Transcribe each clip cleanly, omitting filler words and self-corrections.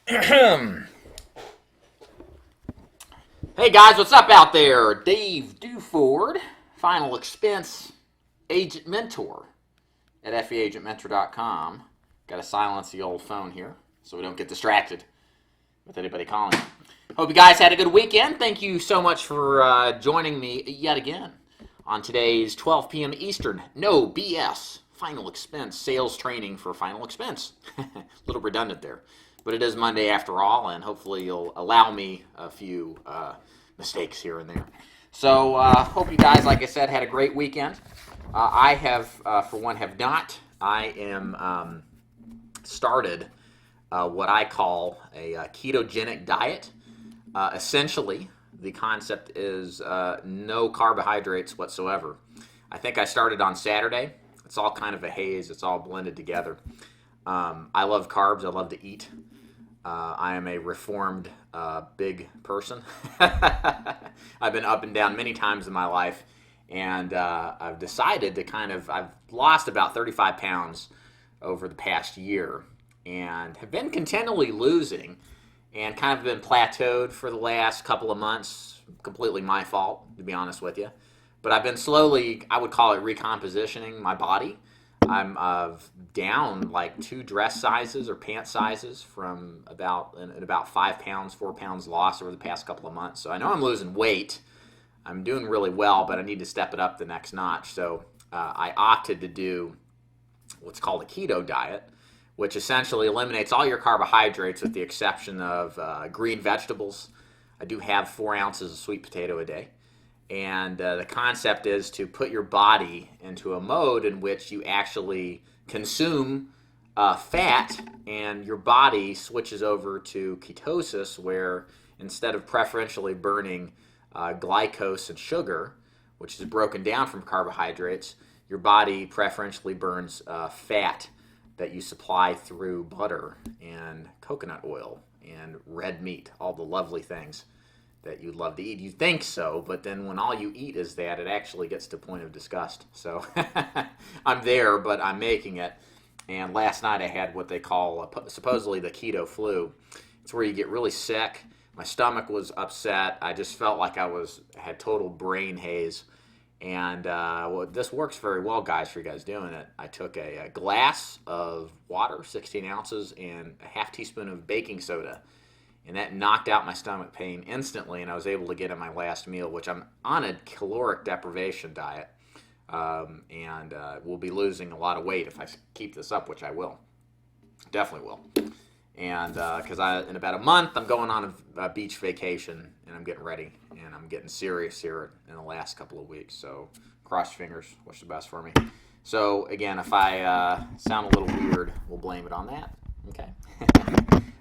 Hey guys, what's up out there? Dave Duford, Final Expense Agent Mentor at feagentmentor.com. Got to silence the old phone here so we don't get distracted with anybody calling. Hope you guys had a good weekend. Thank you so much for joining me yet again on today's 12 p.m. Eastern, no BS, Final Expense Sales Training for Final Expense. A little redundant there. But it is Monday after all, and hopefully you'll allow me a few mistakes here and there. So hope you guys, like I said, had a great weekend. I have, for one, have not. I am started what I call a ketogenic diet. Essentially, the concept is no carbohydrates whatsoever. I think I started on Saturday. It's all kind of a haze. It's all blended together. I love carbs. I love to eat. I am a reformed big person. I've been up and down many times in my life, and I've decided to I've lost about 35 pounds over the past year and have been continually losing and kind of been plateaued for the last couple of months. Completely my fault, to be honest with you. But I've been slowly, I would call it recompositioning my body. I'm down like 2 dress sizes or pant sizes from about 5 pounds, 4 pounds lost over the past couple of months. So I know I'm losing weight. I'm doing really well, but I need to step it up the next notch. So I opted to do what's called a keto diet, which essentially eliminates all your carbohydrates with the exception of green vegetables. I do have 4 ounces of sweet potato a day. And the concept is to put your body into a mode in which you actually consume fat, and your body switches over to ketosis, where instead of preferentially burning glycose and sugar, which is broken down from carbohydrates, your body preferentially burns fat that you supply through butter and coconut oil and red meat, all the lovely things that you'd love to eat. You think so, but then when all you eat is that, it actually gets to a point of disgust. So I'm there, but I'm making it. And last night I had what they call supposedly the keto flu. It's where you get really sick. My stomach was upset. I just felt like I had total brain haze. And this works very well, guys, for you guys doing it. I took a glass of water, 16 ounces, and a half teaspoon of baking soda. And that knocked out my stomach pain instantly, and I was able to get in my last meal, which I'm on a caloric deprivation diet, and will be losing a lot of weight if I keep this up, which I will. Definitely will. And because in about a month, I'm going on a beach vacation, and I'm getting ready, and I'm getting serious here in the last couple of weeks. So cross your fingers, wish the best for me. So again, if I sound a little weird, we'll blame it on that. Okay.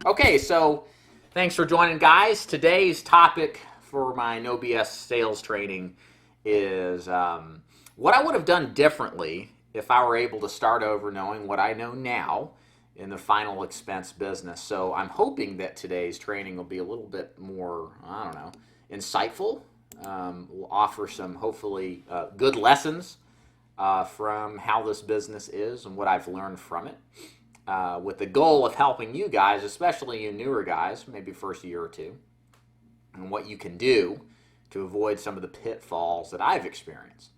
Okay, so thanks for joining, guys. Today's topic for my No BS sales training is what I would have done differently if I were able to start over knowing what I know now in the final expense business. So I'm hoping that today's training will be a little bit more, I don't know, insightful. We'll offer some hopefully good lessons from how this business is and what I've learned from it. With the goal of helping you guys, especially you newer guys, maybe first year or two, and what you can do to avoid some of the pitfalls that I've experienced.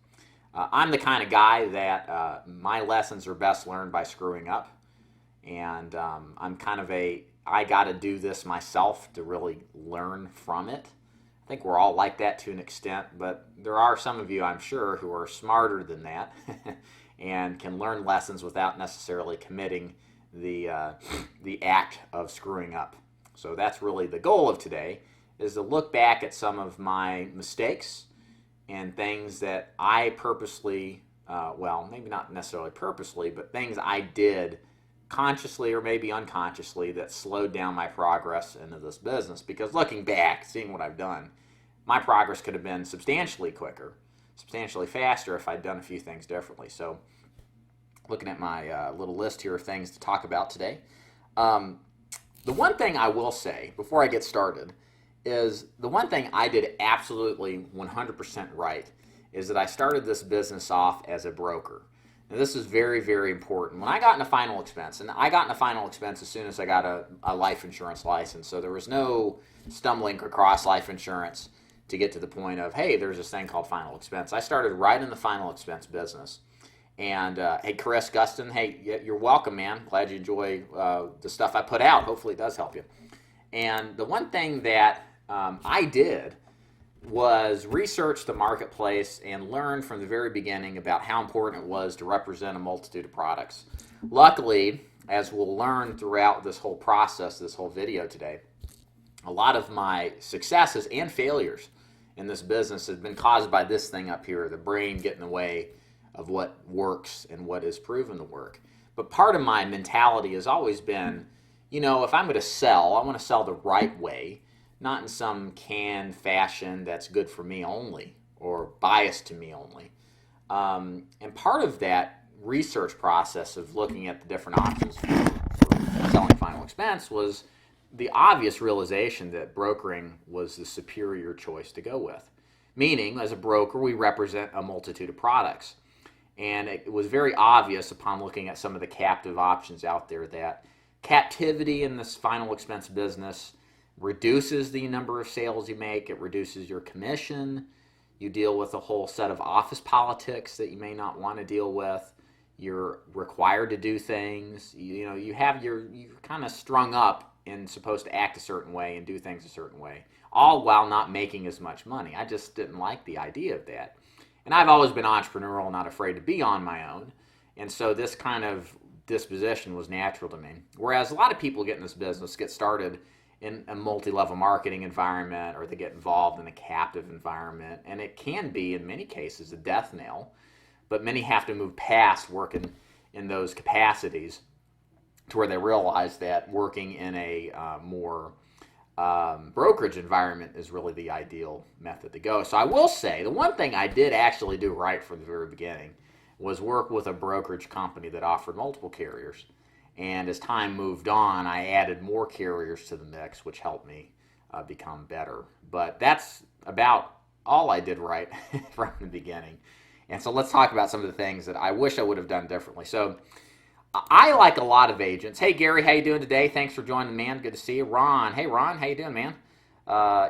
I'm the kind of guy that my lessons are best learned by screwing up, and I'm kind of I got to do this myself to really learn from it. I think we're all like that to an extent, but there are some of you, I'm sure, who are smarter than that and can learn lessons without necessarily committing the act of screwing up. So that's really the goal of today, is to look back at some of my mistakes and things that I purposely, well, maybe not necessarily purposely, but things I did consciously or maybe unconsciously that slowed down my progress into this business. Because looking back, seeing what I've done, my progress could have been substantially quicker, substantially faster if I'd done a few things differently. So looking at my little list here of things to talk about today. The one thing I will say before I get started is the one thing I did absolutely 100% right is that I started this business off as a broker. And this is very, very important. When I got into final expense, and I got into final expense as soon as I got a life insurance license, so there was no stumbling across life insurance to get to the point of, hey, there's this thing called final expense. I started right in the final expense business. And hey, Chris Guston, hey, you're welcome, man. Glad you enjoy the stuff I put out. Hopefully it does help you. And the one thing that I did was research the marketplace and learn from the very beginning about how important it was to represent a multitude of products. Luckily, as we'll learn throughout this whole process, this whole video today, a lot of my successes and failures in this business have been caused by this thing up here, the brain getting in the way of what works and what is proven to work. But part of my mentality has always been, you know, if I'm going to sell, I want to sell the right way, not in some canned fashion that's good for me only or biased to me only. And part of that research process of looking at the different options for selling final expense was the obvious realization that brokering was the superior choice to go with. Meaning, as a broker, we represent a multitude of products. And it was very obvious upon looking at some of the captive options out there that captivity in this final expense business reduces the number of sales you make. It reduces your commission. You deal with a whole set of office politics that you may not want to deal with. You're required to do things. You're kind of strung up and supposed to act a certain way and do things a certain way, all while not making as much money. I just didn't like the idea of that. And I've always been entrepreneurial, not afraid to be on my own. And so this kind of disposition was natural to me. Whereas a lot of people get in this business, get started in a multi-level marketing environment, or they get involved in a captive environment. And it can be, in many cases, a death knell. But many have to move past working in those capacities to where they realize that working in a more brokerage environment is really the ideal method to go. So I will say, the one thing I did actually do right from the very beginning was work with a brokerage company that offered multiple carriers. And as time moved on, I added more carriers to the mix, which helped me become better. But that's about all I did right from the beginning. And so let's talk about some of the things that I wish I would have done differently. So I, like a lot of agents, hey Gary, how you doing today? Thanks for joining, man. Good to see you. Ron, hey Ron, how you doing, man?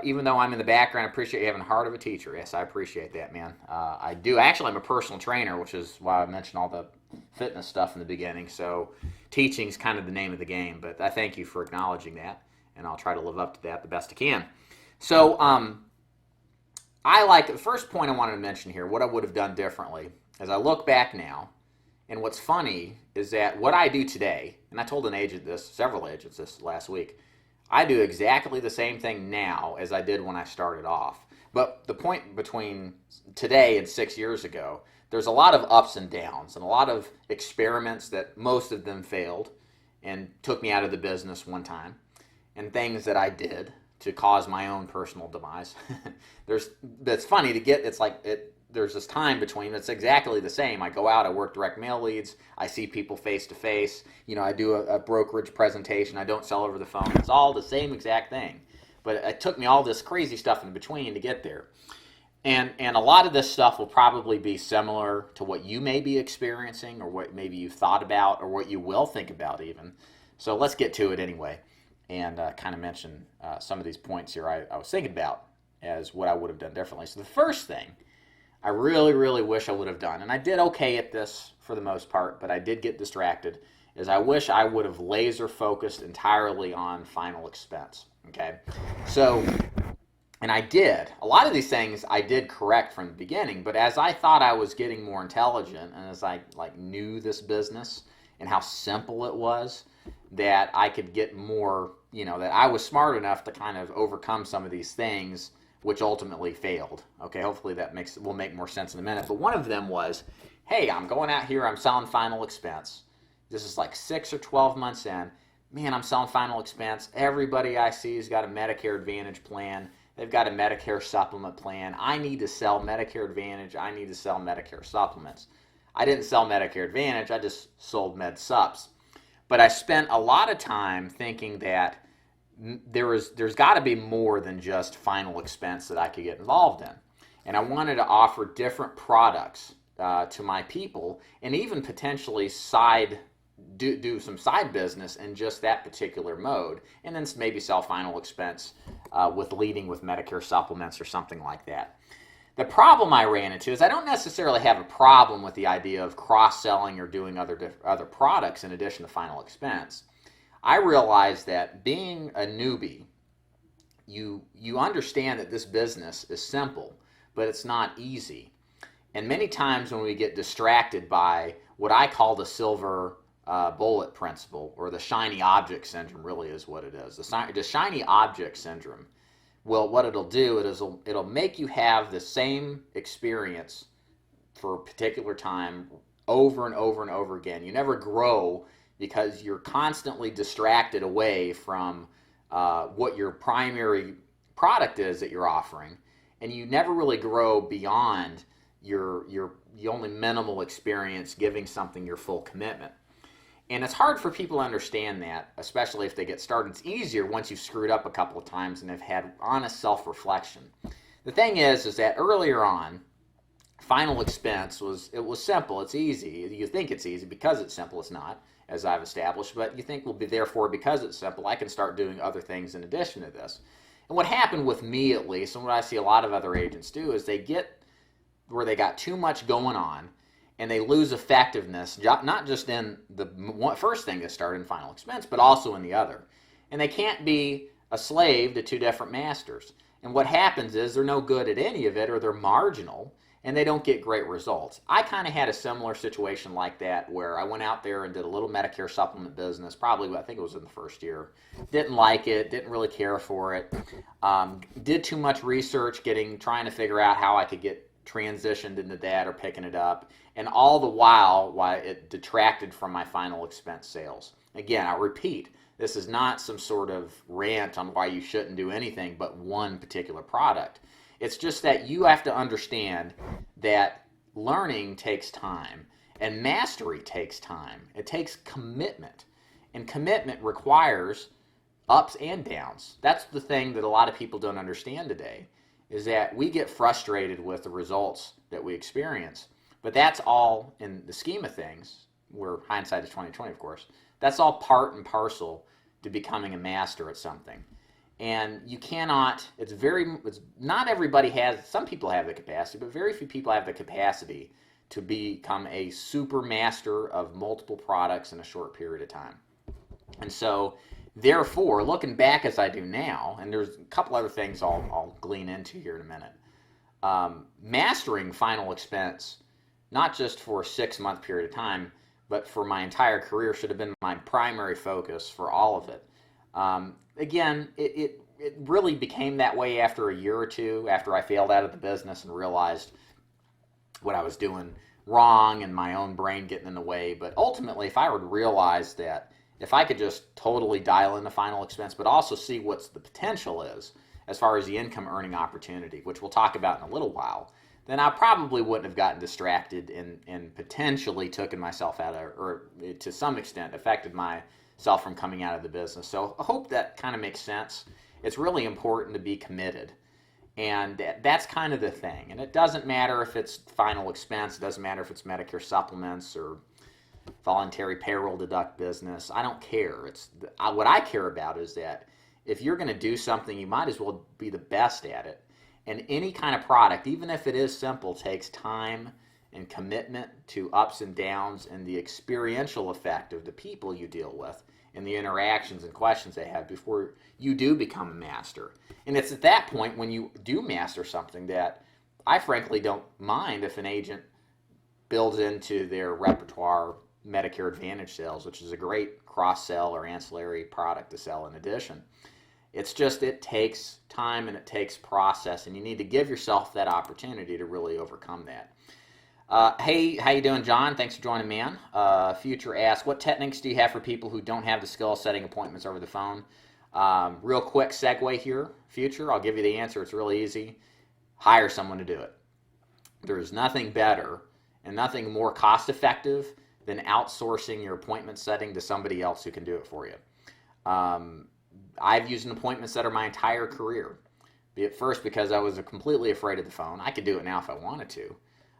Even though I'm in the background, I appreciate you having the heart of a teacher. Yes, I appreciate that, man. I do. Actually, I'm a personal trainer, which is why I mentioned all the fitness stuff in the beginning. So teaching is kind of the name of the game, but I thank you for acknowledging that, and I'll try to live up to that the best I can. So the first point I wanted to mention here, what I would have done differently, as I look back now. And what's funny is that what I do today, and I told several agents this last week, I do exactly the same thing now as I did when I started off. But the point between today and 6 years ago, there's a lot of ups and downs and a lot of experiments that most of them failed and took me out of the business one time, and things that I did to cause my own personal demise. That's funny to get. There's this time between. It's exactly the same. I go out, I work direct mail leads, I see people face to face. I do a brokerage presentation. I don't sell over the phone. It's all the same exact thing. But it took me all this crazy stuff in between to get there. And a lot of this stuff will probably be similar to what you may be experiencing, or what maybe you've thought about, or what you will think about even. So let's get to it anyway, and kind of mention some of these points here I was thinking about as what I would have done differently. So the first thing I really, really wish I would have done, and I did okay at this for the most part, but I did get distracted, is I wish I would have laser focused entirely on final expense. Okay, so, and I did. A lot of these things I did correct from the beginning, but as I thought I was getting more intelligent, and as I knew this business and how simple it was, that I could get more, that I was smart enough to kind of overcome some of these things, which ultimately failed. Okay, hopefully that will make more sense in a minute. But one of them was, hey, I'm going out here, I'm selling final expense. This is like 6 or 12 months in. Man, I'm selling final expense. Everybody I see has got a Medicare Advantage plan. They've got a Medicare supplement plan. I need to sell Medicare Advantage. I need to sell Medicare supplements. I didn't sell Medicare Advantage. I just sold Med Supps. But I spent a lot of time thinking that there's got to be more than just final expense that I could get involved in. And I wanted to offer different products to my people, and even potentially do some side business in just that particular mode, and then maybe sell final expense with leading with Medicare supplements or something like that. The problem I ran into is I don't necessarily have a problem with the idea of cross-selling or doing other products in addition to final expense. I realized that being a newbie, you understand that this business is simple, but it's not easy. And many times when we get distracted by what I call the silver bullet principle, or the shiny object syndrome, really is what it is. The shiny object syndrome, well, what it'll do is it'll make you have the same experience for a particular time over and over and over again. You never grow because you're constantly distracted away from what your primary product is that you're offering, and you never really grow beyond your only minimal experience giving something your full commitment. And it's hard for people to understand that, especially if they get started. It's easier once you've screwed up a couple of times and have had honest self-reflection. The thing is that earlier on, final expense was simple, it's easy. You think it's easy because it's simple. It's not, as I've established, but you think, well, therefore, because it's simple, I can start doing other things in addition to this. And what happened with me, at least, and what I see a lot of other agents do, is they get where they got too much going on, and they lose effectiveness, not just in the first thing that started in final expense, but also in the other. And they can't be a slave to two different masters. And what happens is they're no good at any of it, or they're marginal, and they don't get great results. I kind of had a similar situation like that, where I went out there and did a little Medicare supplement business, probably, I think it was in the first year. Didn't like it, didn't really care for it. Did too much research, trying to figure out how I could get transitioned into that or picking it up, and all the while it detracted from my final expense sales. Again, I repeat, this is not some sort of rant on why you shouldn't do anything but one particular product. It's just that you have to understand that learning takes time, and mastery takes time. It takes commitment, and commitment requires ups and downs. That's the thing that a lot of people don't understand today, is that we get frustrated with the results that we experience. But that's all, in the scheme of things, where hindsight is 20/20, of course, that's all part and parcel to becoming a master at something. And you cannot, not everybody has, some people have the capacity, but very few people have the capacity to become a super master of multiple products in a short period of time. And so, therefore, looking back as I do now, and there's a couple other things I'll glean into here in a minute, mastering final expense, not just for a 6-month period of time, but for my entire career, should have been my primary focus for all of it. Again, it really became that way after a year or two, after I failed out of the business and realized what I was doing wrong and my own brain getting in the way. But ultimately, if I would realize that if I could just totally dial in the final expense, but also see what's the potential is as far as the income earning opportunity, which we'll talk about in a little while, then I probably wouldn't have gotten distracted and potentially taken myself out of, or to some extent affected myself from coming out of the business. So I hope that kind of makes sense. It's really important to be committed. And that's kind of the thing. And it doesn't matter if it's final expense, it doesn't matter if it's Medicare supplements or voluntary payroll deduct business. I don't care. What I care about is that if you're going to do something, you might as well be the best at it. And any kind of product, even if it is simple, takes time and commitment to ups and downs and the experiential effect of the people you deal with and the interactions and questions they have before you do become a master. And it's at that point when you do master something that I frankly don't mind if an agent builds into their repertoire Medicare Advantage sales, which is a great cross-sell or ancillary product to sell in addition. It's just, it takes time and it takes process, and you need to give yourself that opportunity to really overcome that. Hey, how you doing, John? Thanks for joining me on. Future asks, what techniques do you have for people who don't have the skill of setting appointments over the phone? Real quick segue here, Future. I'll give you the answer. It's really easy. Hire someone to do it. There is nothing better and nothing more cost-effective than outsourcing your appointment setting to somebody else who can do it for you. I've used an appointment setter my entire career. At first because I was completely afraid of the phone. I could do it now if I wanted to.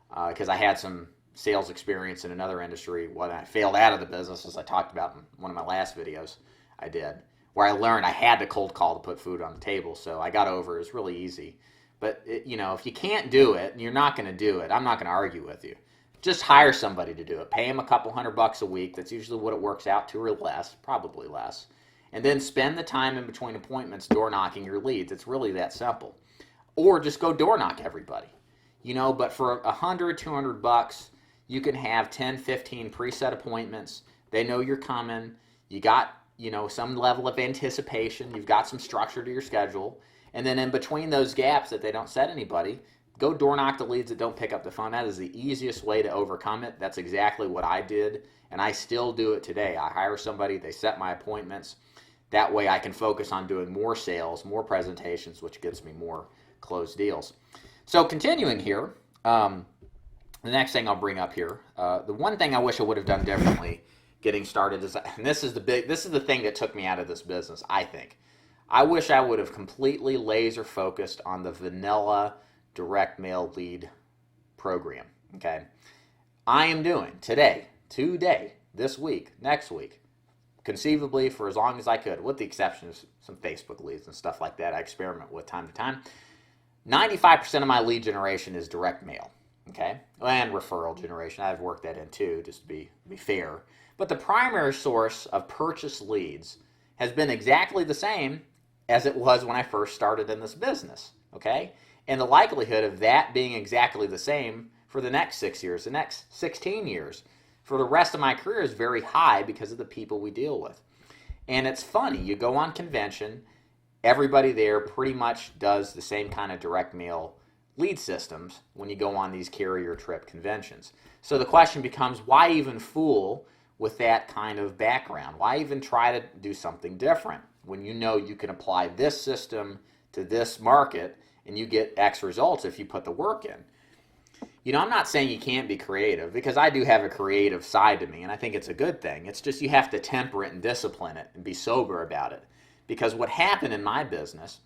because I had some sales experience in another industry when I failed out of the business, as I talked about in one of my last videos I did, where I learned I had to cold call to put food on the table. So I got over it. It was really easy. But, if you can't do it and you're not going to do it, I'm not going to argue with you. Just hire somebody to do it. Pay them a couple $100 a week. That's usually what it works out to, or less, probably less. And then spend the time in between appointments door knocking your leads. It's really that simple. Or just go door knock everybody. But for $100, $200, you can have 10, 15 preset appointments. They know you're coming. You got, some level of anticipation. You've got some structure to your schedule. And then in between those gaps that they don't set anybody, go door knock the leads that don't pick up the phone. That is the easiest way to overcome it. That's exactly what I did, and I still do it today. I hire somebody, they set my appointments. That way I can focus on doing more sales, more presentations, which gets me more closed deals. So continuing here, the next thing I'll bring up here, the one thing I wish I would have done differently getting started is, and this is the thing that took me out of this business, I think. I wish I would have completely laser focused on the vanilla direct mail lead program. Okay, I am doing today, this week, next week, conceivably for as long as I could, with the exception of some Facebook leads and stuff like that I experiment with time to time. 95% of my lead generation is direct mail. Okay, and referral generation. I've worked that in too, just to be fair. But the primary source of purchase leads has been exactly the same as it was when I first started in this business, okay? And the likelihood of that being exactly the same for the next 6 years, the next 16 years, for the rest of my career is very high because of the people we deal with. And it's funny, you go on convention, everybody there pretty much does the same kind of direct mail lead systems when you go on these carrier trip conventions. So the question becomes, why even fool with that kind of background? Why even try to do something different when you know you can apply this system to this market and you get X results if you put the work in? I'm not saying you can't be creative, because I do have a creative side to me, and I think it's a good thing. It's just you have to temper it and discipline it and be sober about it. Because what happened in my business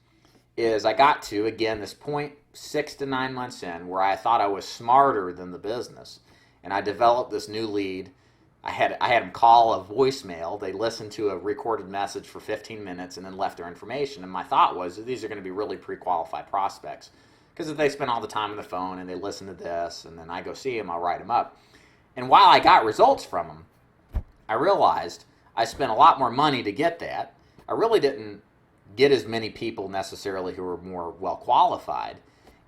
is I got to, again, this point 6 to 9 months in where I thought I was smarter than the business, and I developed this new lead. I had them call a voicemail. They listened to a recorded message for 15 minutes and then left their information. And my thought was that these are going to be really pre-qualified prospects, because if they spend all the time on the phone and they listen to this and then I go see them, I'll write them up. And while I got results from them, I realized I spent a lot more money to get that. I really didn't get as many people necessarily who were more well qualified.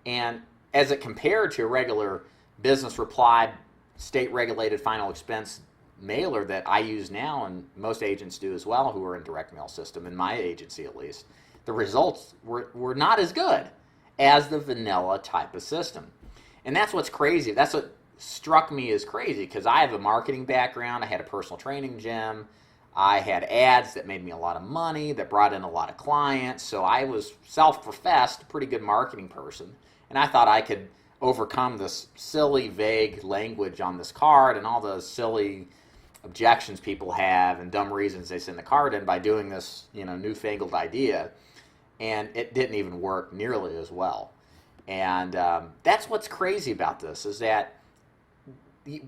And as it compared to a regular business reply, state regulated final expense mailer that I use now, and most agents do as well who are in direct mail system, in my agency at least, the results were not as good as the vanilla type of system. And that's what's crazy. That's what struck me as crazy, because I have a marketing background. I had a personal training gym. I had ads that made me a lot of money, that brought in a lot of clients. So I was self-professed a pretty good marketing person. And I thought I could overcome this silly, vague language on this card and all the silly objections people have and dumb reasons they send the card in by doing this, newfangled idea. And it didn't even work nearly as well. And that's what's crazy about this, is that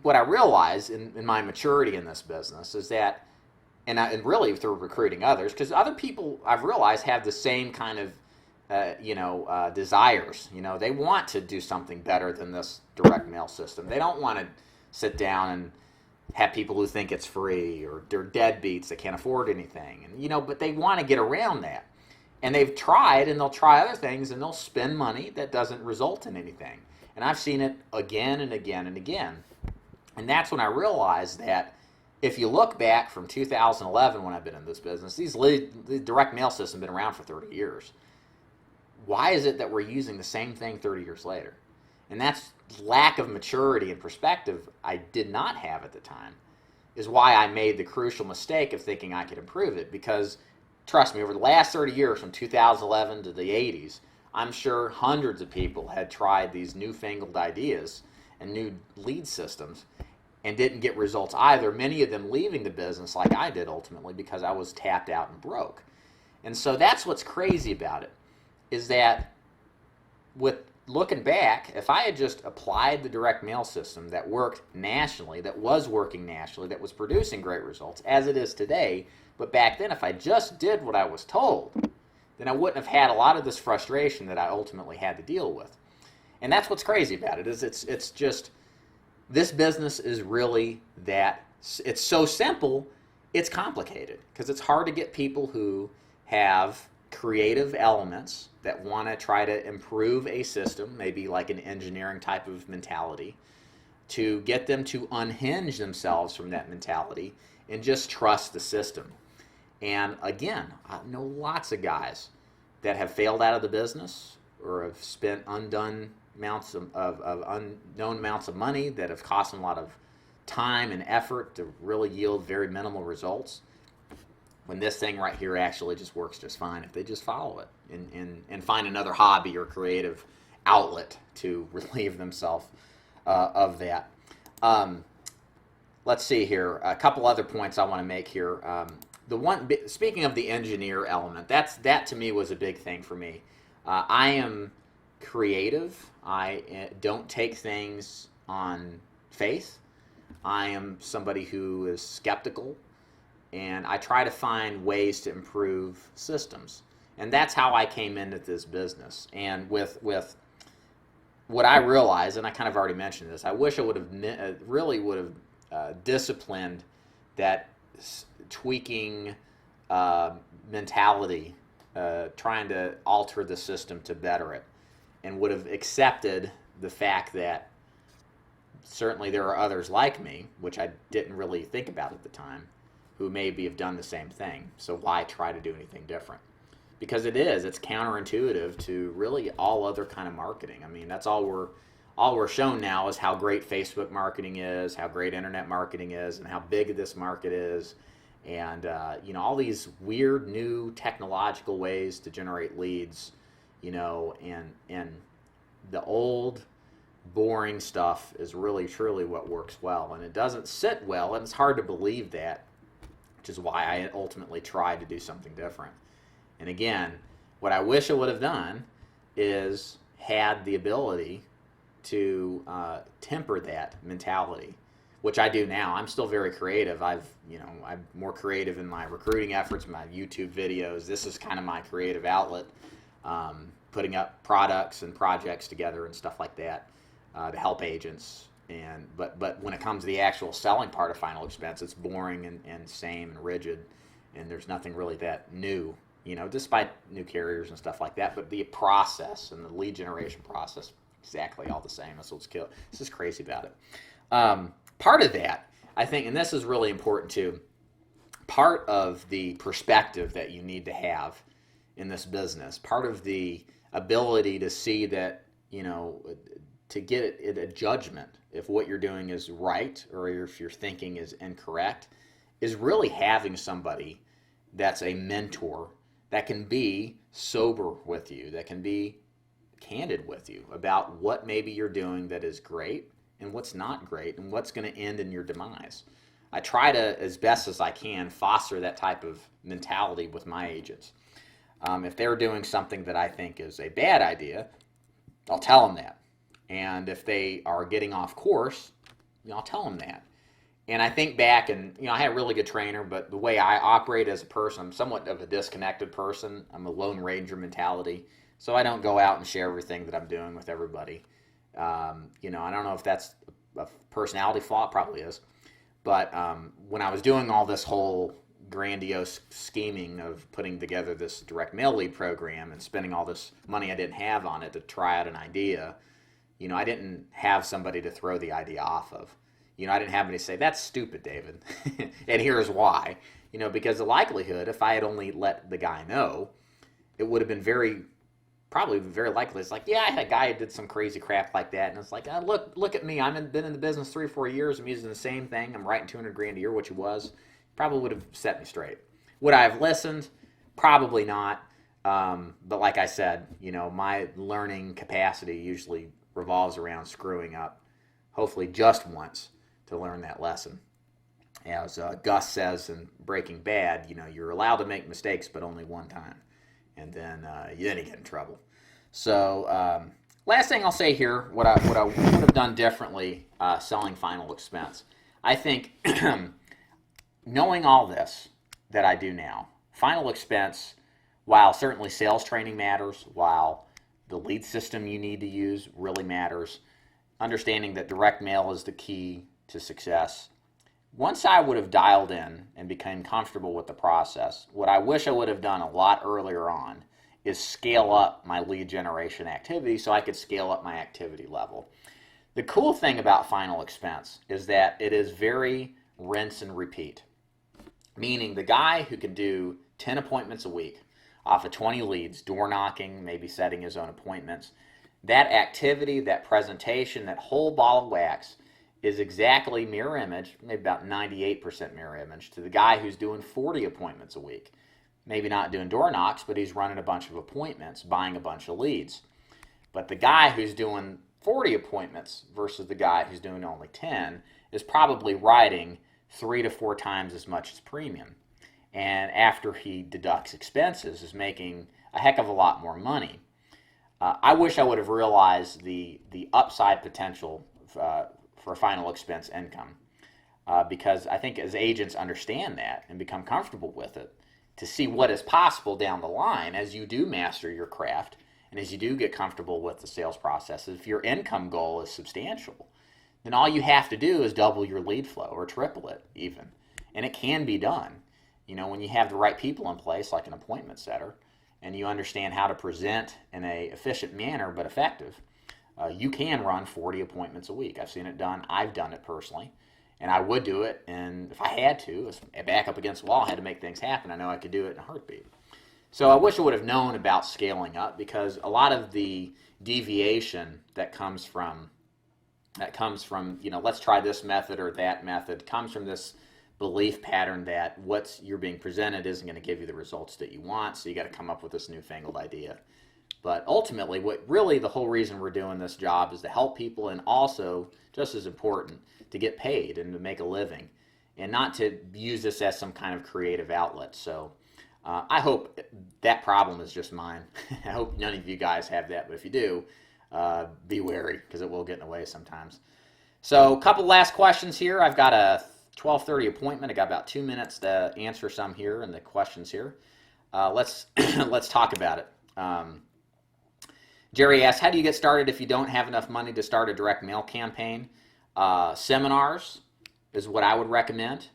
what I realized in my maturity in this business is that, and really through recruiting others, because other people I've realized have the same kind of desires. They want to do something better than this direct mail system. They don't want to sit down and have people who think it's free, or they're deadbeats that can't afford anything, and but they want to get around that. And they've tried, and they'll try other things, and they'll spend money that doesn't result in anything. And I've seen it again and again and again. And that's when I realized that if you look back from 2011, when I've been in this business, the direct mail system has been around for 30 years. Why is it that we're using the same thing 30 years later? And that's lack of maturity and perspective I did not have at the time, is why I made the crucial mistake of thinking I could improve it. Because, trust me, over the last 30 years, from 2011 to the 80s, I'm sure hundreds of people had tried these newfangled ideas and new lead systems and didn't get results either, many of them leaving the business like I did ultimately because I was tapped out and broke. And so that's what's crazy about it, is that with looking back, if I had just applied the direct mail system that worked nationally, that was working nationally, that was producing great results, as it is today, but back then if I just did what I was told, then I wouldn't have had a lot of this frustration that I ultimately had to deal with. And that's what's crazy about it, is it's just, this business is really that, it's so simple, it's complicated, because it's hard to get people who have creative elements that want to try to improve a system, maybe like an engineering type of mentality, to get them to unhinge themselves from that mentality and just trust the system. And again, I know lots of guys that have failed out of the business or have spent unknown amounts of money that have cost them a lot of time and effort to really yield very minimal results, when this thing right here actually just works just fine if they just follow it and find another hobby or creative outlet to relieve themselves of that. Let's see here. A couple other points I want to make here. Speaking of the engineer element, that to me was a big thing for me. I am creative. I don't take things on faith. I am somebody who is skeptical, and I try to find ways to improve systems. And that's how I came into this business. And with what I realized, and I kind of already mentioned this, I wish I would have disciplined that tweaking mentality, trying to alter the system to better it, and would have accepted the fact that certainly there are others like me, which I didn't really think about at the time, who maybe have done the same thing. So why try to do anything different? Because it's counterintuitive to really all other kind of marketing. I mean, that's all we're shown now is how great Facebook marketing is, how great internet marketing is, and how big this market is, and all these weird new technological ways to generate leads, and the old boring stuff is really truly what works well, and it doesn't sit well, and it's hard to believe that, which is why I ultimately tried to do something different. And again, what I wish I would have done is had the ability to temper that mentality, which I do now. I'm still very creative. I'm more creative in my recruiting efforts, my YouTube videos. This is kind of my creative outlet, putting up products and projects together and stuff like that to help agents. But when it comes to the actual selling part of Final Expense, it's boring and same and rigid, and there's nothing really that new, despite new carriers and stuff like that. But the process and the lead generation process, exactly all the same. That's what's killed. This is crazy about it. Part of that, I think, and this is really important too, part of the perspective that you need to have in this business, part of the ability to see that, to get a judgment if what you're doing is right or if your thinking is incorrect, is really having somebody that's a mentor that can be sober with you, that can be candid with you about what maybe you're doing that is great and what's not great and what's going to end in your demise. I try to, as best as I can, foster that type of mentality with my agents. If they're doing something that I think is a bad idea, I'll tell them that. And if they are getting off course, I'll tell them that. And I think back, and I had a really good trainer, but the way I operate as a person, I'm somewhat of a disconnected person. I'm a Lone Ranger mentality, so I don't go out and share everything that I'm doing with everybody. I don't know if that's a personality flaw. It probably is. But when I was doing all this whole grandiose scheming of putting together this direct mail lead program and spending all this money I didn't have on it to try out an idea, I didn't have somebody to throw the idea off of. I didn't have anybody say, that's stupid, David, and here's why. Because the likelihood, if I had only let the guy know, it would have been probably very likely. It's like, yeah, I had a guy who did some crazy crap like that, and it's like, look at me. I've been in the business 3 or 4 years. I'm using the same thing. I'm writing $200,000 a year, which he was. Probably would have set me straight. Would I have listened? Probably not. But like I said, my learning capacity usually revolves around screwing up, hopefully just once, to learn that lesson. As Gus says in Breaking Bad, you're allowed to make mistakes, but only one time. And then you get in trouble. So Last thing I'll say here, what I would have done differently selling final expense. I think knowing all this that I do now, final expense, while certainly sales training matters, while the lead system you need to use really matters, understanding that direct mail is the key to success. Once I would have dialed in and became comfortable with the process, what I wish I would have done a lot earlier on is scale up my lead generation activity so I could scale up my activity level. The cool thing about final expense is that it is very rinse and repeat, meaning the guy who can do 10 appointments a week off of 20 leads, door knocking, maybe setting his own appointments, that activity, that presentation, that whole ball of wax is exactly mirror image, maybe about 98% mirror image, to the guy who's doing 40 appointments a week. Maybe not doing door knocks, but he's running a bunch of appointments, buying a bunch of leads. But the guy who's doing 40 appointments versus the guy who's doing only 10 is probably writing 3 to 4 times as much as premium. And after he deducts expenses, is making a heck of a lot more money. I wish I would have realized the upside potential for final expense income, because I think as agents understand that and become comfortable with it, to see what is possible down the line as you do master your craft and as you do get comfortable with the sales process, if your income goal is substantial, then all you have to do is double your lead flow or triple it even. And it can be done. You know, when you have the right people in place, like an appointment setter, and you understand how to present in an efficient manner but effective, you can run 40 appointments a week. I've seen it done. I've done it personally. And I would do it, and if I had to, back up against the wall, I had to make things happen. I know I could do it in a heartbeat. So I wish I would have known about scaling up, because a lot of the deviation that comes from, you know, let's try this method or that method, comes from this belief pattern that what's you're being presented isn't going to give you the results that you want, so you got to come up with this newfangled idea. But ultimately, what really the whole reason we're doing this job is to help people, and also, just as important, to get paid and to make a living, and not to use this as some kind of creative outlet. So I hope that problem is just mine. I hope none of you guys have that, but if you do, be wary, because it will get in the way sometimes. So a couple last questions here. I've got a 12:30 appointment. I got about 2 minutes to answer some here and the questions here. Let's talk about it. Jerry asks, how do you get started if you don't have enough money to start a direct mail campaign? Seminars is what I would recommend.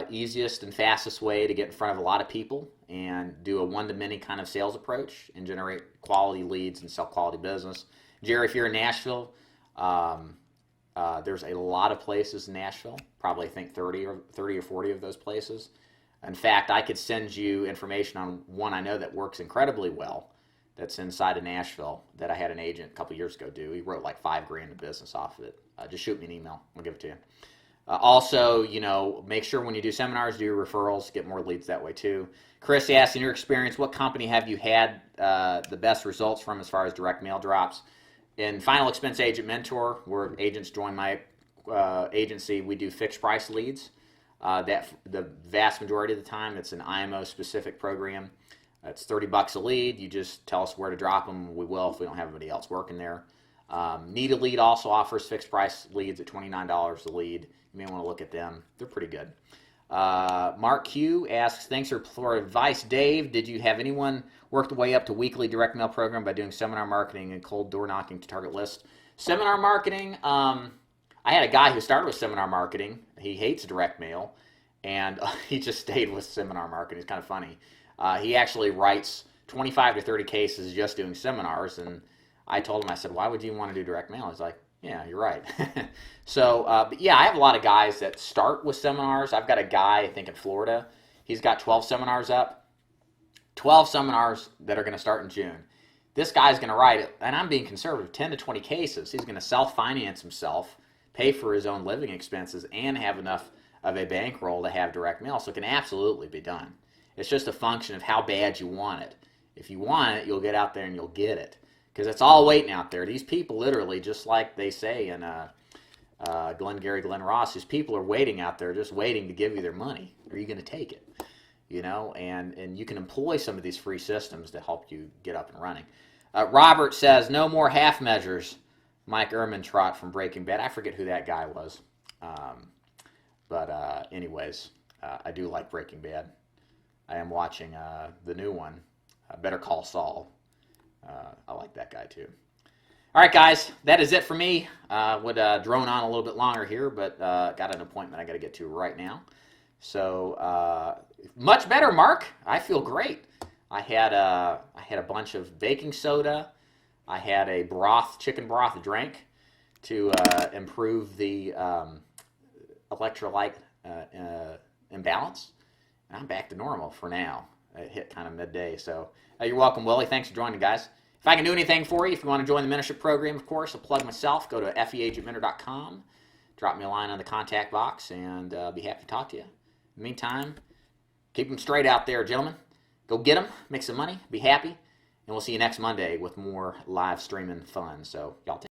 Easiest and fastest way to get in front of a lot of people and do a one-to-many kind of sales approach and generate quality leads and sell quality business. Jerry, if you're in Nashville, there's a lot of places in Nashville, probably I think 30 or 40 of those places. In fact, I could send you information on one I know that works incredibly well that's inside of Nashville that I had an agent a couple years ago do. He wrote like $5,000 in business off of it. Just shoot me an email. I'll give it to you. Also, you know, make sure when you do seminars, do your referrals, get more leads that way too. Chris asks, in your experience, what company have you had the best results from as far as direct mail drops? In Final Expense Agent Mentor, where agents join my agency, we do fixed price leads. That the vast majority of the time, it's an IMO specific program. It's $30 a lead. You just tell us where to drop them. We will if we don't have anybody else working there. Need a Lead also offers fixed price leads at $29 a lead. You may want to look at them. They're pretty good. Mark Q asks, thanks for advice, Dave. Did you have anyone work the way up to weekly direct mail program by doing seminar marketing and cold door knocking to target list? Seminar marketing, I had a guy who started with seminar marketing. He hates direct mail, and he just stayed with seminar marketing. It's kind of funny. He actually writes 25 to 30 cases just doing seminars, and I told him, I said, why would you want to do direct mail? He's like, yeah, you're right. So, but yeah, I have a lot of guys that start with seminars. I've got a guy, I think in Florida, he's got 12 seminars up, 12 seminars that are going to start in June. This guy's going to write, and I'm being conservative, 10 to 20 cases. He's going to self-finance himself, pay for his own living expenses, and have enough of a bankroll to have direct mail. So it can absolutely be done. It's just a function of how bad you want it. If you want it, you'll get out there and you'll get it. Because it's all waiting out there. These people literally, just like they say in Glengarry Glen Ross, these people are waiting out there, just waiting to give you their money. Are you going to take it? You know, and you can employ some of these free systems to help you get up and running. Robert says, no more half measures. Mike Ehrmantraut from Breaking Bad. I forget who that guy was. Anyways, I do like Breaking Bad. I am watching the new one, Better Call Saul. I like that guy too. All right, guys, that is it for me. Would drone on a little bit longer here, but got an appointment I got to get to right now. So much better, Mark. I feel great. I had a bunch of baking soda. I had a chicken broth drink to improve the electrolyte imbalance. And I'm back to normal for now. It hit kind of midday. So you're welcome, Willie. Thanks for joining, guys. If I can do anything for you, if you want to join the mentorship program, of course, I'll plug myself. Go to feagentmentor.com. Drop me a line on the contact box, and I'll be happy to talk to you. In the meantime, keep them straight out there, gentlemen. Go get them, make some money, be happy, and we'll see you next Monday with more live streaming fun. So y'all take